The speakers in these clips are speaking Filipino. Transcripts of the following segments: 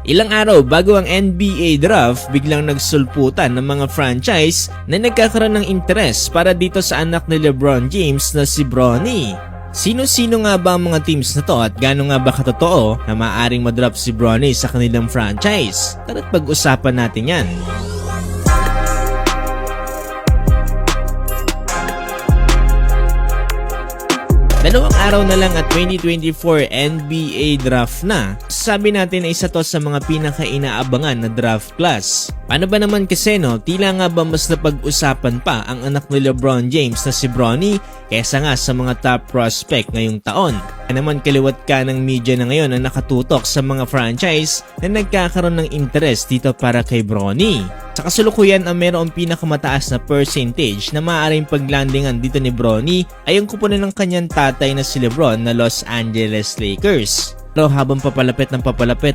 Ilang araw bago ang NBA draft, biglang nagsulputan ng mga franchise na nagkakaroon ng interes para dito sa anak ni LeBron James na si Bronny. Sino-sino nga ba ang mga teams na to at gaano nga ba katotoo na maaaring madraft si Bronny sa kanilang franchise? Tara't pag-usapan natin yan. Dalawang araw na lang at 2024 NBA draft na. Sabi natin na isa to sa mga pinaka-inaabangan na draft class. Paano ba naman kasi tila nga ba mas napag-usapan pa ang anak ni LeBron James na si Bronny kaysa nga sa mga top prospect ngayong taon. Kaya naman kaliwat ka ng media na ngayon na nakatutok sa mga franchise na nagkakaroon ng interest dito para kay Bronny. Sa kasulukuyan ang mayroong pinakamataas na percentage na maaaring paglandingan dito ni Bronny ay ang kupunan ng kanyang tatay na si LeBron na Los Angeles Lakers. Pero habang papalapit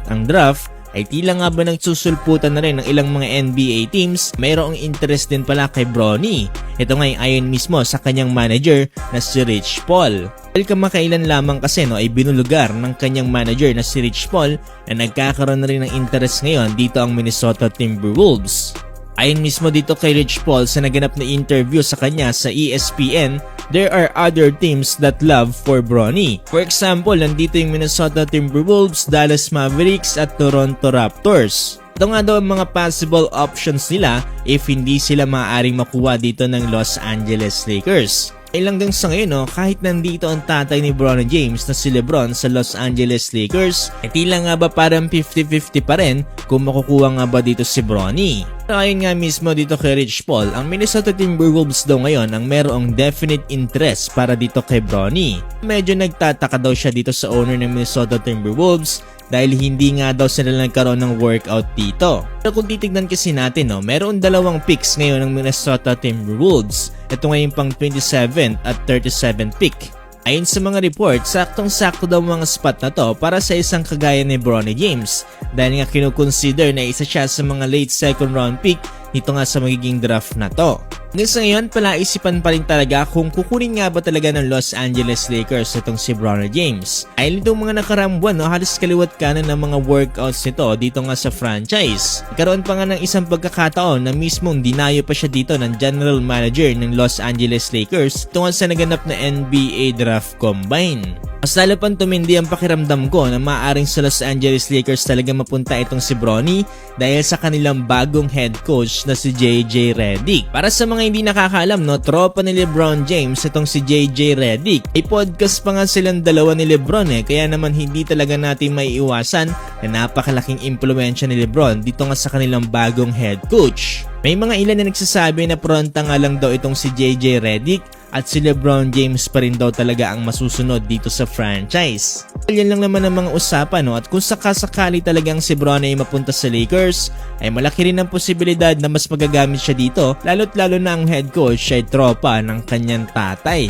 ang draft, ay tila nga ba nagsusulputan na rin ng ilang mga NBA teams, mayroong interest din pala kay Bronny. Ito nga ayon mismo sa kanyang manager na si Rich Paul. Dahil kamakailan lamang kasi ay binulugar ng kanyang manager na si Rich Paul na nagkakaroon na rin ng interest ngayon dito ang Minnesota Timberwolves. Ayon mismo dito kay Rich Paul sa naganap na interview sa kanya sa ESPN, there are other teams that love for Bronny. For example, nandito yung Minnesota Timberwolves, Dallas Mavericks at Toronto Raptors. Ito nga daw ang mga possible options nila if hindi sila maaaring makuha dito ng Los Angeles Lakers. Ay hanggang sa ngayon kahit nandito ang tatay ni Bronny James na si LeBron sa Los Angeles Lakers, ay tila nga ba parang 50-50 pa rin kung makukuha nga ba dito si Bronny. Ayon nga mismo dito kay Rich Paul, ang Minnesota Timberwolves daw ngayon ang merong definite interest para dito kay Bronny. Medyo nagtataka daw siya dito sa owner ng Minnesota Timberwolves dahil hindi nga daw sila nagkaroon ng workout dito. Pero kung titignan kasi natin, meron dalawang picks ngayon ng Minnesota Timberwolves. Ito ngayon pang 27 at 37 pick. Ayon sa mga report, saktong-sakto daw mga spot na to para sa isang kagaya ni Bronny James dahil nga kinukonsider na isa siya sa mga late second round pick dito nga sa magiging draft na to. Hanggang sa ngayon, palaisipan pa rin talaga kung kukunin nga ba talaga ng Los Angeles Lakers itong si Bronny James. Ay itong mga nakaraang buwan, halos kaliwat kanan ng mga workouts nito dito nga sa franchise. Karoon pa nga ng isang pagkakataon na mismong dinayo pa siya dito ng general manager ng Los Angeles Lakers tungkol sa naganap na NBA Draft Combine. Mas lalo pang tumindi ang pakiramdam ko na maaaring sa Los Angeles Lakers talaga mapunta itong si Bronny dahil sa kanilang bagong head coach na si JJ Redick. Para sa mga hindi nakakaalam, tropa ni LeBron James itong si JJ Redick. Ay podcast pa nga silang dalawa ni LeBron kaya naman hindi talaga natin maiiwasan na napakalaking impluwensya ni LeBron dito nga sa kanilang bagong head coach. May mga ilan na nagsasabi na pronta nga lang daw itong si JJ Redick at si LeBron James pa rin daw talaga ang masusunod dito sa franchise. Yan lang naman ang mga usapan at kung sakasakali talagang si Bronny ay mapunta sa Lakers, ay malaki rin ang posibilidad na mas magagamit siya dito lalo't lalo na ang head coach ay tropa ng kanyang tatay.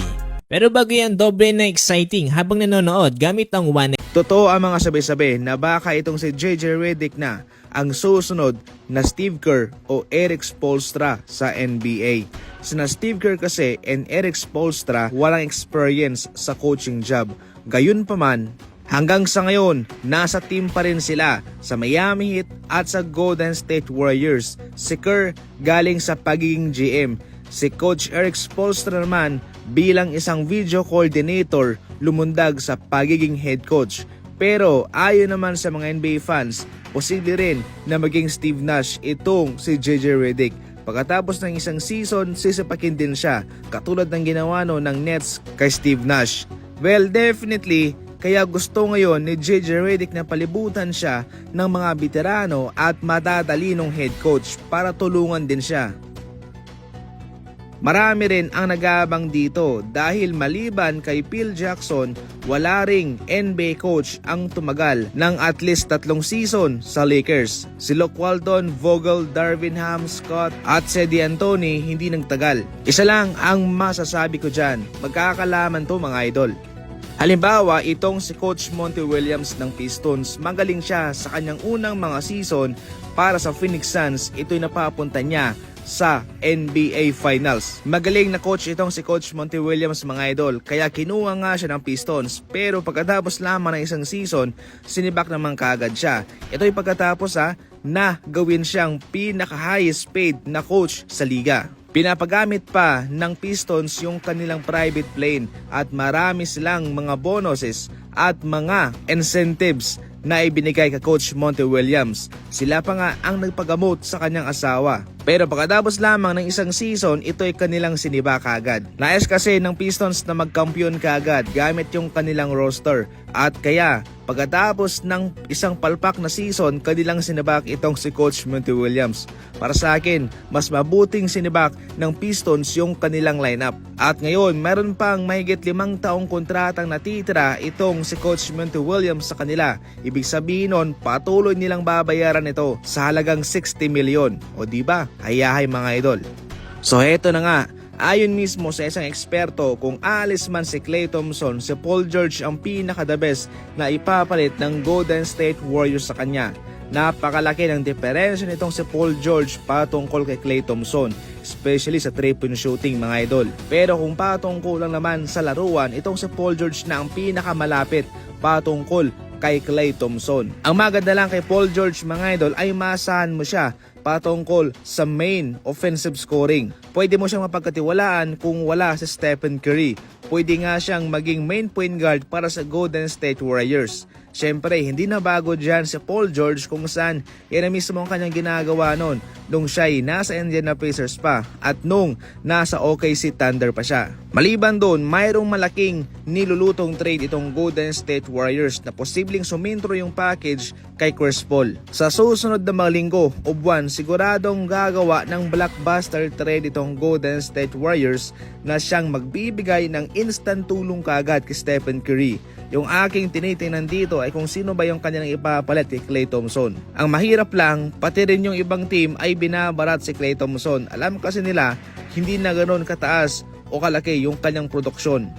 Pero bago yan, doble na exciting habang nanonood gamit ang One. Totoo ang mga sabi-sabi na baka itong si JJ Redick na ang susunod na Steve Kerr o Erik Spoelstra sa NBA. Sina Steve Kerr kasi and Erik Spoelstra walang experience sa coaching job. Gayunpaman, hanggang sa ngayon, nasa team pa rin sila sa Miami Heat at sa Golden State Warriors. Si Kerr galing sa pagiging GM. Si Coach Erik Spoelstra naman bilang isang video coordinator lumundag sa pagiging head coach. Pero ayon naman sa mga NBA fans, posible rin na maging Steve Nash itong si JJ Redick. Pagkatapos ng isang season, sisipakin din siya katulad ng ginawa ng Nets kay Steve Nash. Well, definitely, kaya gusto ngayon ni JJ Redick na palibutan siya ng mga veterano at matatalinong head coach para tulungan din siya. Marami rin ang nag-aabang dito dahil maliban kay Phil Jackson, wala ring NBA coach ang tumagal ng at least 3 season sa Lakers. Si Luke Walton, Vogel, Darvin Ham, Scott at si D'Antoni hindi nagtagal. Isa lang ang masasabi ko dyan, magkakalaman to mga idol. Halimbawa, itong si Coach Monty Williams ng Pistons, magaling siya sa kanyang unang mga season para sa Phoenix Suns. Ito'y napapunta niya sa NBA Finals. Magaling na coach itong si Coach Monty Williams, mga idol, kaya kinuha nga siya ng Pistons, pero pagkatapos lamang ng isang season, sinibak naman kaagad siya. Ito'y pagkatapos na gawin siyang pinaka-highest paid na coach sa liga. Pinapagamit pa ng Pistons yung kanilang private plane at marami silang mga bonuses at mga incentives na ibinigay kay Coach Monty Williams. Sila pa nga ang nagpagamot sa kanyang asawa. Pero pagkatapos lamang ng isang season, ito'y kanilang siniba kaagad. Nais kasi ng Pistons na magkampiyon kaagad gamit yung kanilang roster. At kaya pagkatapos ng isang palpak na season, kanilang sinibak itong si Coach Monty Williams. Para sa akin, mas mabuting sinibak ng Pistons yung kanilang lineup. At ngayon, meron pang mahigit 5 taong kontratang natitira itong si Coach Monty Williams sa kanila. Ibig sabihin nun, patuloy nilang babayaran ito sa halagang 60 milyon. O diba? Hayahay mga idol. So heto na nga. Ayon mismo sa isang eksperto, kung aalis man si Klay Thompson, si Paul George ang pinaka-the best na ipapalit ng Golden State Warriors sa kanya. Napakalaki ng diferensya nitong si Paul George patungkol kay Klay Thompson, especially sa 3-point shooting mga idol. Pero kung patungkol lang naman sa laruan, itong si Paul George na ang pinakamalapit patungkol kay Klay Thompson. Ang maganda lang kay Paul George mga idol ay maasahan mo siya patungkol sa main offensive scoring. Pwede mo siyang mapagkatiwalaan kung wala si Stephen Curry. Pwede nga siyang maging main point guard para sa Golden State Warriors. Siyempre, hindi na bago dyan si Paul George kung saan yan na mismo ang kanyang ginagawa noon nung siya'y nasa Indiana Pacers pa at nung nasa OKC Thunder pa siya. Maliban doon, mayroong malaking nilulutong trade itong Golden State Warriors na posibleng sumintro yung package kay Chris Paul. Sa susunod na mga linggo o buwan, siguradong gagawa ng blockbuster trade itong Golden State Warriors na siyang magbibigay ng instant tulong kaagad kay Stephen Curry. Yung aking tinitingnan dito ay kung sino ba yung kanilang ipapalit kay Klay Thompson. Ang mahirap lang, pati rin yung ibang team ay binabarat si Klay Thompson. Alam kasi nila, hindi na ganoon kataas o kalaki yung kanyang produksyon.